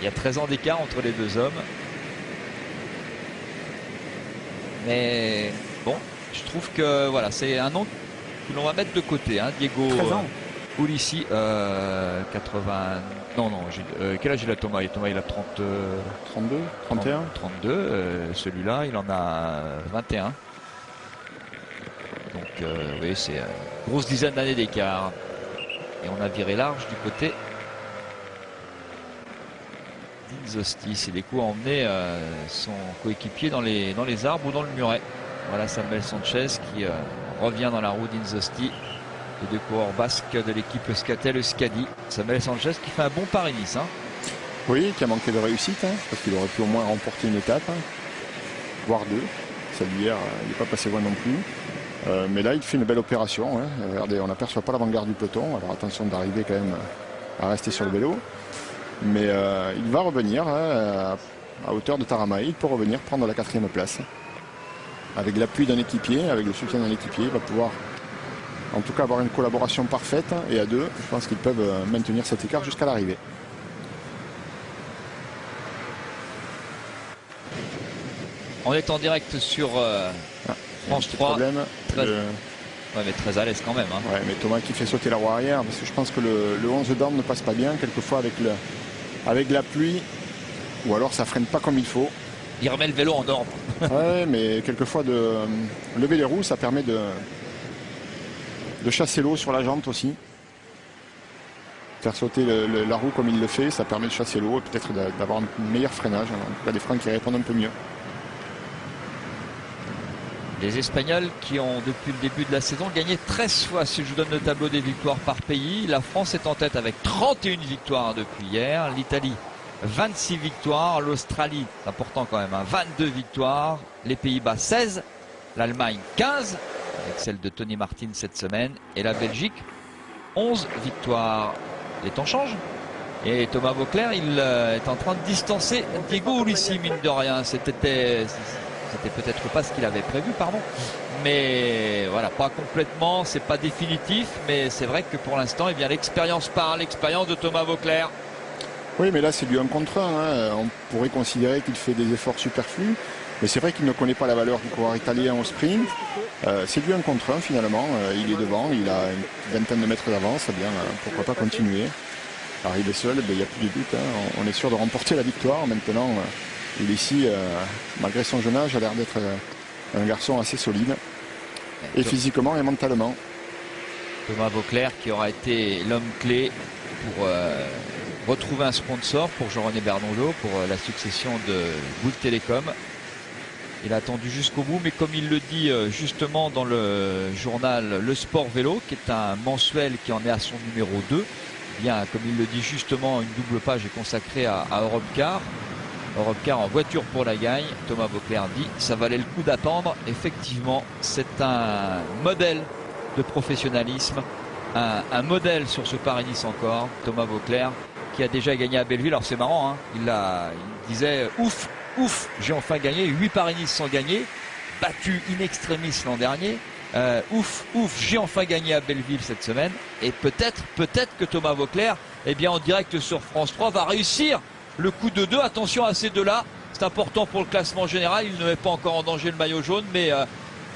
Il y a 13 ans d'écart entre les deux hommes. Mais bon, je trouve que voilà, c'est un nom que l'on va mettre de côté. Hein. Diego Ulissi, 80. Non, quel âge il a Thomas? Thomas, il a 32, 31. 32. Celui-là, il en a 21. Donc, oui, c'est une grosse dizaine d'années d'écart. Et on a viré large du côté d'Inzosti. C'est des coups à emmener son coéquipier dans les arbres ou dans le muret. Voilà Samuel Sanchez qui revient dans la roue d'Inzosti. Les deux coureurs basques de l'équipe Euskaltel-Euskadi. Samuel Sanchez qui fait un bon Paris-Nice. Hein. Oui, qui a manqué de réussite, hein, parce qu'il aurait pu au moins remporter une étape, hein, voire deux. Celle d'hier, il n'est pas passé loin non plus. Mais là, il fait une belle opération. Hein. Regardez, on n'aperçoit pas l'avant-garde du peloton. Alors attention d'arriver quand même à rester sur le vélo. Mais il va revenir hein, à hauteur de Taramaï pour revenir prendre la 4e place. Avec l'appui d'un équipier, avec le soutien d'un équipier, il va pouvoir en tout cas avoir une collaboration parfaite. Et à deux, je pense qu'ils peuvent maintenir cet écart jusqu'à l'arrivée. On est en direct sur France 3. Ouais, mais très à l'aise quand même. Hein. Ouais, mais Thomas qui fait sauter la roue arrière, parce que je pense que le 11 d'orme ne passe pas bien, quelquefois avec la pluie, ou alors ça freine pas comme il faut. Il remet le vélo en ordre. Ouais, mais quelquefois de lever les roues, ça permet de chasser l'eau sur la jante aussi. Faire sauter la roue comme il le fait, ça permet de chasser l'eau et peut-être d'avoir un meilleur freinage, en tout cas des freins qui répondent un peu mieux. Les Espagnols qui ont depuis le début de la saison gagné 13 fois, si je vous donne le tableau des victoires par pays. La France est en tête avec 31 victoires depuis hier. L'Italie 26 victoires. L'Australie, c'est important quand même, hein, 22 victoires. Les Pays-Bas 16. L'Allemagne 15, avec celle de Tony Martin cette semaine. Et la Belgique 11 victoires. Les temps changent. Et Thomas Voeckler, il est en train de distancer Diego Ulissi, mine de rien. C'était peut-être pas ce qu'il avait prévu, pardon. Mais voilà, pas complètement, c'est pas définitif. Mais c'est vrai que pour l'instant, eh bien, l'expérience parle, l'expérience de Thomas Voeckler. Oui, mais là, c'est du 1 contre 1. Hein. On pourrait considérer qu'il fait des efforts superflus. Mais c'est vrai qu'il ne connaît pas la valeur du coureur italien au sprint. C'est du 1 contre 1 finalement. Il est devant, il a une vingtaine de mètres d'avance. Eh bien, pourquoi pas continuer. Arriver seul, il n'y a plus de doute. Hein. On est sûr de remporter la victoire. Maintenant, Ulissi, malgré son jeune âge, a l'air d'être un garçon assez solide. Et physiquement et mentalement. Thomas Voeckler qui aura été l'homme clé pour retrouver un sponsor pour Jean-René Bernoullo pour la succession de Bouygues Télécom. Il a attendu jusqu'au bout, mais comme il le dit justement dans le journal Le Sport Vélo, qui est un mensuel qui en est à son numéro 2, bien, comme il le dit justement, une double page est consacrée à Europcar. Europcar en voiture pour la gagne. Thomas Voeckler dit ça valait le coup d'attendre. Effectivement, c'est un modèle de professionnalisme, un modèle sur ce Paris-Nice encore. Thomas Voeckler qui a déjà gagné à Belleville. Alors c'est marrant, hein, il disait ouf, j'ai enfin gagné. 8 Paris-Nice sans gagner, battu in extremis l'an dernier. Ouf, j'ai enfin gagné à Belleville cette semaine. Et peut-être que Thomas Voeckler, eh bien en direct sur France 3, va réussir le coup de 2. Attention à ces deux-là, c'est important pour le classement général. Il ne met pas encore en danger le maillot jaune, mais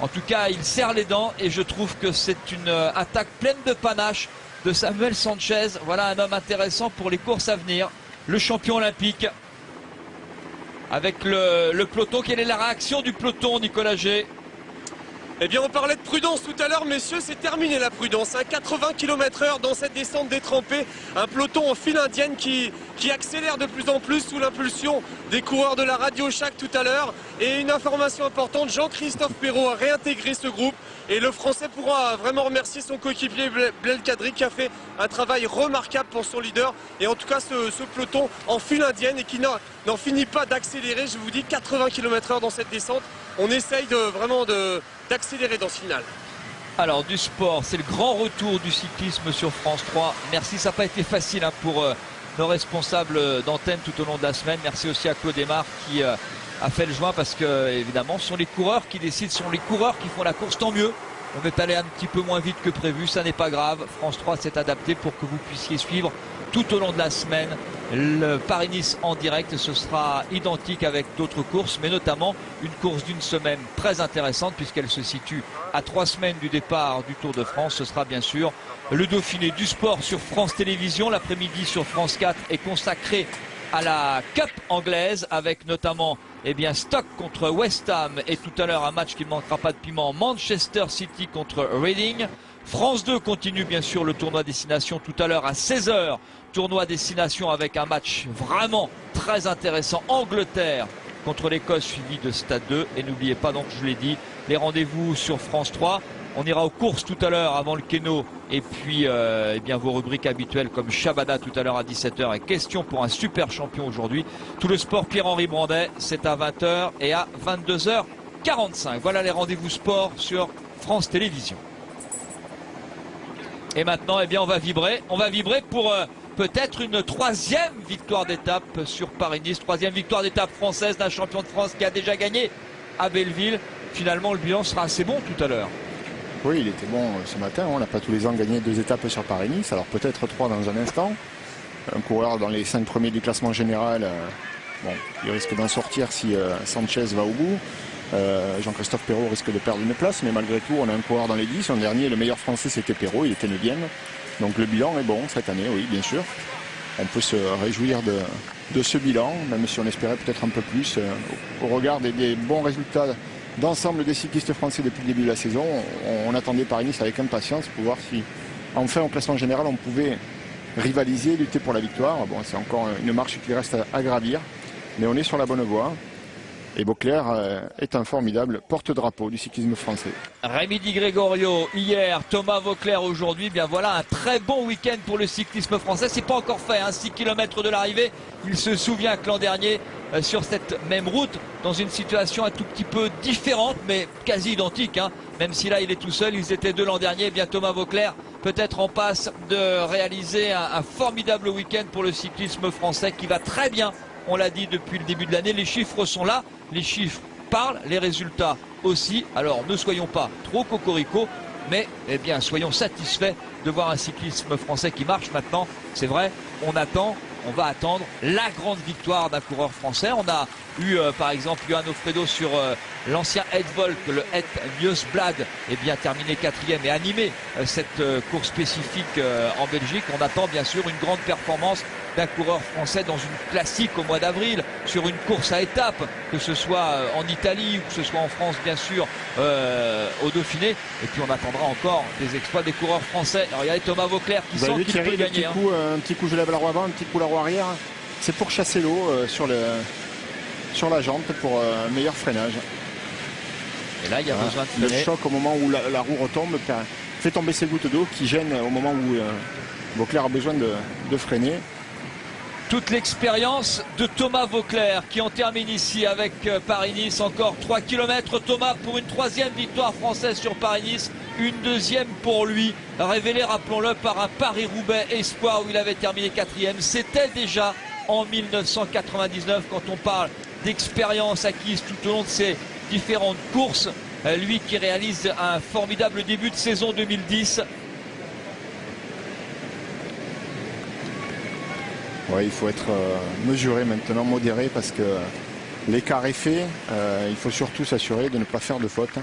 en tout cas, il serre les dents. Et je trouve que c'est une attaque pleine de panache de Samuel Sanchez. Voilà un homme intéressant pour les courses à venir. Le champion olympique. Avec le peloton, quelle est la réaction du peloton, Nicolas G? Eh bien, on parlait de prudence tout à l'heure, messieurs, c'est terminé la prudence. 80 km/h dans cette descente détrempée. Un peloton en file indienne qui accélère de plus en plus sous l'impulsion des coureurs de la Radio Shack tout à l'heure. Et une information importante, Jean-Christophe Perrault a réintégré ce groupe. Et le Français pourra vraiment remercier son coéquipier Belkadri qui a fait un travail remarquable pour son leader. Et en tout cas, ce peloton en file indienne et qui n'en finit pas d'accélérer. Je vous dis 80 km/h dans cette descente. On essaye vraiment d'accélérer dans ce final. Alors du sport, c'est le grand retour du cyclisme sur France 3. Merci, ça n'a pas été facile hein, pour nos responsables d'antenne tout au long de la semaine. Merci aussi à Claude Aymar qui a fait le joint parce que évidemment ce sont les coureurs qui décident, ce sont les coureurs qui font la course, tant mieux. On est allé un petit peu moins vite que prévu, ça n'est pas grave. France 3 s'est adapté pour que vous puissiez suivre tout au long de la semaine le Paris-Nice en direct. Ce sera identique avec d'autres courses, mais notamment une course d'une semaine très intéressante puisqu'elle se situe à 3 semaines du départ du Tour de France. Ce sera bien sûr le Dauphiné du sport sur France Télévisions. L'après-midi sur France 4 est consacré à la Cup anglaise avec notamment Stoke contre West Ham et tout à l'heure un match qui ne manquera pas de piment, Manchester City contre Reading. France 2 continue bien sûr le tournoi destination tout à l'heure à 16 h. Tournoi destination avec un match vraiment très intéressant. Angleterre contre l'Écosse suivi de Stade 2. Et n'oubliez pas donc, je vous l'ai dit, les rendez-vous sur France 3. On ira aux courses tout à l'heure avant le Keno et puis vos rubriques habituelles comme Shabada tout à l'heure à 17 h et questions pour un super champion aujourd'hui. Tout le sport Pierre-Henri Brandet, c'est à 20 h et à 22 h 45. Voilà les rendez-vous sport sur France Télévisions. Et maintenant, on va vibrer. On va vibrer pour peut-être une 3e victoire d'étape sur Paris-Nice. 3e victoire d'étape française d'un champion de France qui a déjà gagné à Belleville. Finalement, le bilan sera assez bon tout à l'heure. Oui, il était bon ce matin. On n'a pas tous les ans gagné 2 étapes sur Paris-Nice. Alors peut-être 3 dans un instant. Un coureur dans les 5 premiers du classement général, il risque d'en sortir si Sanchez va au bout. Jean-Christophe Perrault risque de perdre une place, mais malgré tout, on a un coureur dans les 10. En dernier, le meilleur français, c'était Perrault, il était 9e. Donc le bilan est bon cette année, oui, bien sûr. On peut se réjouir de ce bilan, même si on espérait peut-être un peu plus. Au regard des bons résultats d'ensemble des cyclistes français depuis le début de la saison, on attendait Paris-Nice avec impatience pour voir si, enfin, au classement général, on pouvait rivaliser, lutter pour la victoire. Bon, c'est encore une marche qui reste à gravir, mais on est sur la bonne voie. Et Beauclerc est un formidable porte-drapeau du cyclisme français. Rémi Di Gregorio hier, Thomas Vauclair aujourd'hui. Bien voilà un très bon week-end pour le cyclisme français. C'est pas encore fait, 6 km de l'arrivée. Il se souvient que l'an dernier, sur cette même route, dans une situation un tout petit peu différente, mais quasi identique. Même si là il est tout seul, ils étaient 2 l'an dernier. Bien Thomas Vauclair peut-être en passe de réaliser un formidable week-end pour le cyclisme français qui va très bien. On l'a dit depuis le début de l'année, les chiffres sont là, les chiffres parlent, les résultats aussi. Alors ne soyons pas trop cocorico, mais soyons satisfaits de voir un cyclisme français qui marche maintenant. C'est vrai, on va attendre la grande victoire d'un coureur français. On a eu par exemple Johan Ofredo sur l'ancien Het Volk, le Het Nieuwsblad, terminé 4e et animé cette course spécifique en Belgique. On attend bien sûr une grande performance d'un coureur français dans une classique au mois d'avril, sur une course à étapes, que ce soit en Italie ou que ce soit en France bien sûr au Dauphiné. Et puis on attendra encore des exploits des coureurs français. Alors il y a Thomas Vauclair qui sent qu'il peut gagner. Un petit coup je lève la roue avant, un petit coup la roue arrière. C'est pour chasser l'eau sur la jante pour un meilleur freinage. Et là il y a besoin de freiner. Le choc au moment où la roue retombe fait tomber ces gouttes d'eau qui gênent au moment où Vauclair a besoin de freiner. Toute l'expérience de Thomas Vauclair qui en termine ici avec Paris-Nice. Encore 3 km. Thomas pour une 3e victoire française sur Paris-Nice. Une 2e pour lui. Révélé, rappelons-le, par un Paris-Roubaix Espoir où il avait terminé 4e. C'était déjà en 1999 quand on parle d'expérience acquise tout au long de ces différentes courses. Lui qui réalise un formidable début de saison 2010. Ouais, il faut être mesuré maintenant, modéré, parce que l'écart est fait. Il faut surtout s'assurer de ne pas faire de faute.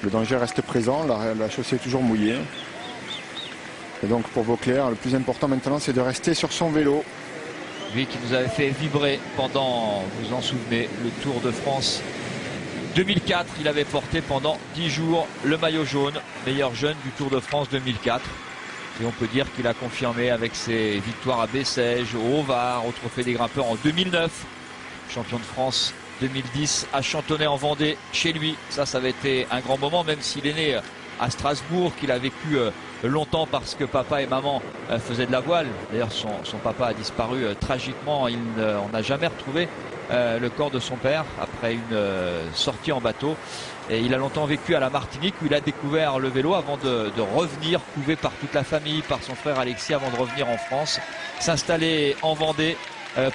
Le danger reste présent, la chaussée est toujours mouillée. Et donc pour Vauclair, le plus important maintenant, c'est de rester sur son vélo. Lui qui nous avait fait vibrer pendant, vous vous en souvenez, le Tour de France 2004. Il avait porté pendant 10 jours le maillot jaune, meilleur jeune du Tour de France 2004. Et on peut dire qu'il a confirmé avec ses victoires à Bessèges, au Haut-Var, au Trophée des Grimpeurs en 2009. Champion de France 2010 à Chantonnay en Vendée, chez lui. Ça avait été un grand moment, même s'il est né à Strasbourg, qu'il a vécu longtemps parce que papa et maman faisaient de la voile. D'ailleurs, son papa a disparu tragiquement. On n'a jamais retrouvé le corps de son père après une sortie en bateau. Et il a longtemps vécu à la Martinique où il a découvert le vélo avant de revenir, couvé par toute la famille, par son frère Alexis, avant de revenir en France, s'installer en Vendée,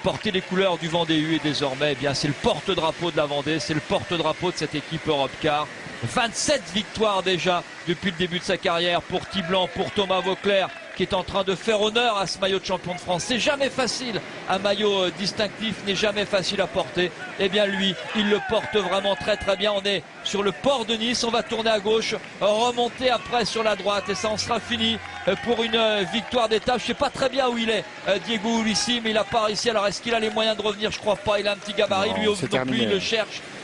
porter les couleurs du Vendée U et désormais c'est le porte-drapeau de la Vendée, c'est le porte-drapeau de cette équipe Europcar. 27 victoires déjà depuis le début de sa carrière pour Tiblan, pour Thomas Vauclair, qui est en train de faire honneur à ce maillot de champion de France. C'est jamais facile, un maillot distinctif n'est jamais facile à porter. Eh bien lui, il le porte vraiment très très bien. On est sur le port de Nice, on va tourner à gauche, remonter après sur la droite et ça en sera fini pour une victoire d'étape. Je sais pas très bien où il est, Diego Ulissi, mais il a pas réussi. Alors est-ce qu'il a les moyens de revenir? Je crois pas, il a un petit gabarit, non, lui non plus,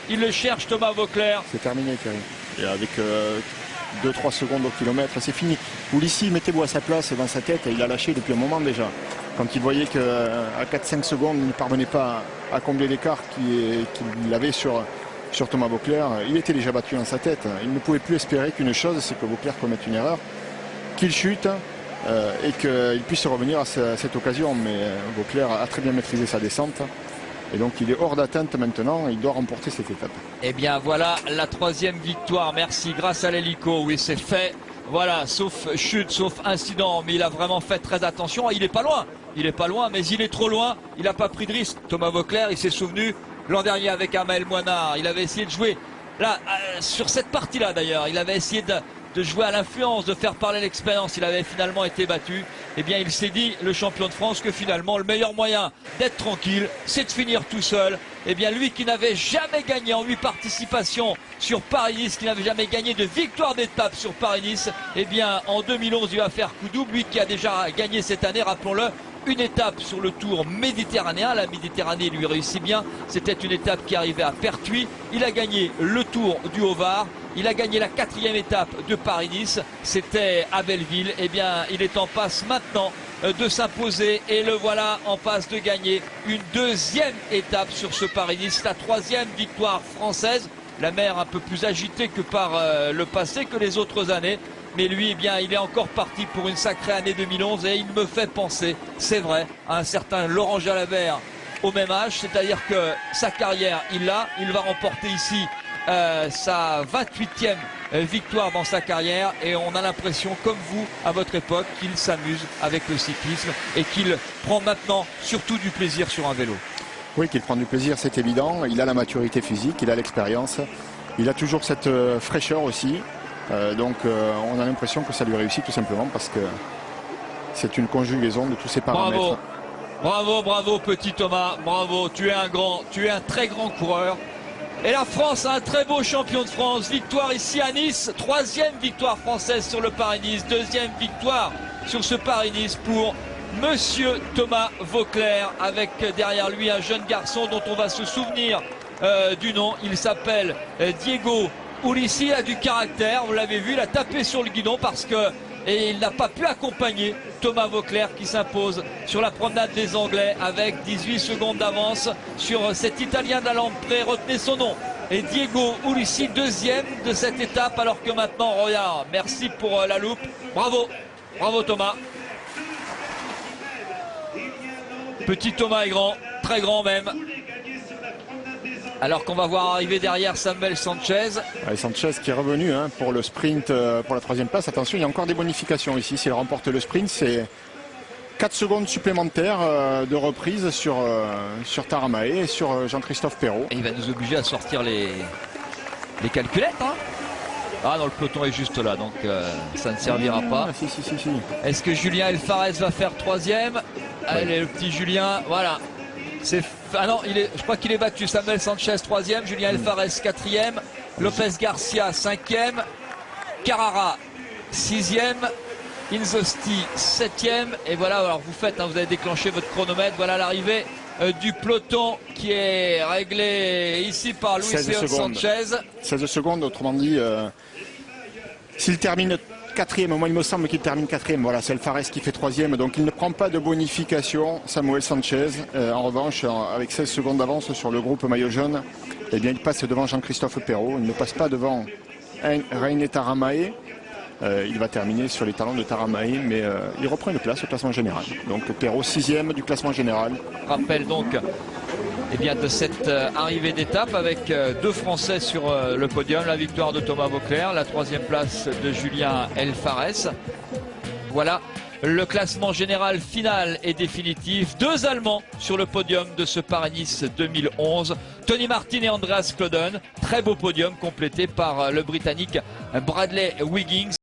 il le cherche Thomas Voeckler. C'est terminé, Thierry. Et avec 2-3 secondes au kilomètre, c'est fini. Ulissi, mettez-vous à sa place, dans sa tête, il a lâché depuis un moment déjà. Quand il voyait qu'à 4-5 secondes, il ne parvenait pas à combler l'écart qu'il avait sur Thomas Voeckler, il était déjà battu dans sa tête. Il ne pouvait plus espérer qu'une chose, c'est que Voeckler commette une erreur, qu'il chute et qu'il puisse revenir à cette occasion. Mais Voeckler a très bien maîtrisé sa descente. Et donc il est hors d'atteinte maintenant, il doit remporter cette étape. Eh bien voilà la 3e victoire, merci, grâce à l'hélico, oui c'est fait. Voilà, sauf chute, sauf incident, mais il a vraiment fait très attention. Il est pas loin, mais il est trop loin, il n'a pas pris de risque. Thomas Voeckler, il s'est souvenu l'an dernier avec Amel Moinard, il avait essayé de jouer, là, sur cette partie-là d'ailleurs, il avait essayé de jouer à l'influence, de faire parler l'expérience. Il avait finalement été battu. Eh bien, il s'est dit, le champion de France, que finalement, le meilleur moyen d'être tranquille, c'est de finir tout seul. Eh bien, lui qui n'avait jamais gagné en 8 participations sur Paris-Nice, qui n'avait jamais gagné de victoire d'étape sur Paris-Nice, eh bien, en 2011, il va faire coup double. Lui qui a déjà gagné cette année, rappelons-le, une étape sur le Tour méditerranéen. La Méditerranée lui réussit bien. C'était une étape qui arrivait à Pertuis. Il a gagné le Tour du Haut-Var. Il a gagné la 4e étape de Paris-Nice. C'était à Belleville. Eh bien, il est en passe maintenant de s'imposer. Et le voilà en passe de gagner une 2e étape sur ce Paris-Nice. La 3e victoire française. La mer un peu plus agitée que par le passé, que les autres années. Mais lui, eh bien, il est encore parti pour une sacrée année 2011 et il me fait penser, c'est vrai, à un certain Laurent Jalabert au même âge. C'est-à-dire que sa carrière, il va remporter ici sa 28e victoire dans sa carrière. Et on a l'impression, comme vous, à votre époque, qu'il s'amuse avec le cyclisme et qu'il prend maintenant surtout du plaisir sur un vélo. Oui, qu'il prend du plaisir, c'est évident. Il a la maturité physique, il a l'expérience. Il a toujours cette fraîcheur aussi. Donc on a l'impression que ça lui réussit tout simplement parce que c'est une conjugaison de tous ces paramètres. Bravo petit Thomas, bravo, tu es un très grand coureur. Et la France a un très beau champion de France, victoire ici à Nice, 3e victoire française sur le Paris-Nice, 2e victoire sur ce Paris-Nice pour Monsieur Thomas Voeckler, avec derrière lui un jeune garçon dont on va se souvenir du nom, il s'appelle Diego Ulissi. Il a du caractère, vous l'avez vu, il a tapé sur le guidon et il n'a pas pu accompagner Thomas Voeckler qui s'impose sur la promenade des Anglais avec 18 secondes d'avance sur cet Italien de la Lampré. Retenez son nom. Et Diego Ulissi, 2e de cette étape, alors que maintenant, regarde, merci pour la loupe. Bravo Thomas. Petit Thomas est grand, très grand même. Alors qu'on va voir arriver derrière Samuel Sanchez. Sanchez qui est revenu pour le sprint, pour la 3e place. Attention, il y a encore des bonifications ici. S'il remporte le sprint, c'est 4 secondes supplémentaires de reprise sur Taramae et sur Jean-Christophe Perrault. Et il va nous obliger à sortir les calculettes. Ah non, le peloton est juste là, donc ça ne servira pas. Si. Est-ce que Julien Elfares va faire 3e? Allez, le petit Julien, voilà. Ah non, je crois qu'il est battu. Samuel Sanchez 3e, Julien Elfares 4e, Lopez Garcia 5e, Carrara 6e, Inzosti 7e. Et voilà, alors vous avez déclenché votre chronomètre. Voilà l'arrivée du peloton qui est réglé ici par Luis Leon Sanchez. 16 secondes, autrement dit, s'il termine 4e, moi il me semble qu'il termine 4e, voilà, c'est Elfares qui fait 3e, donc il ne prend pas de bonification, Samuel Sanchez. En revanche, avec 16 secondes d'avance sur le groupe maillot jaune, eh bien, il passe devant Jean-Christophe Perrault, il ne passe pas devant Reine Taramae. Il va terminer sur les talons de Taramae, mais il reprend une place au classement général. Donc Perrault 6e du classement général. Rappel donc de cette arrivée d'étape avec 2 Français sur le podium. La victoire de Thomas Voeckler, la 3e place de Julien Elfares. Voilà le classement général final et définitif. 2 Allemands sur le podium de ce Paris-Nice 2011. Tony Martin et Andreas Klöden. Très beau podium complété par le Britannique Bradley Wiggins.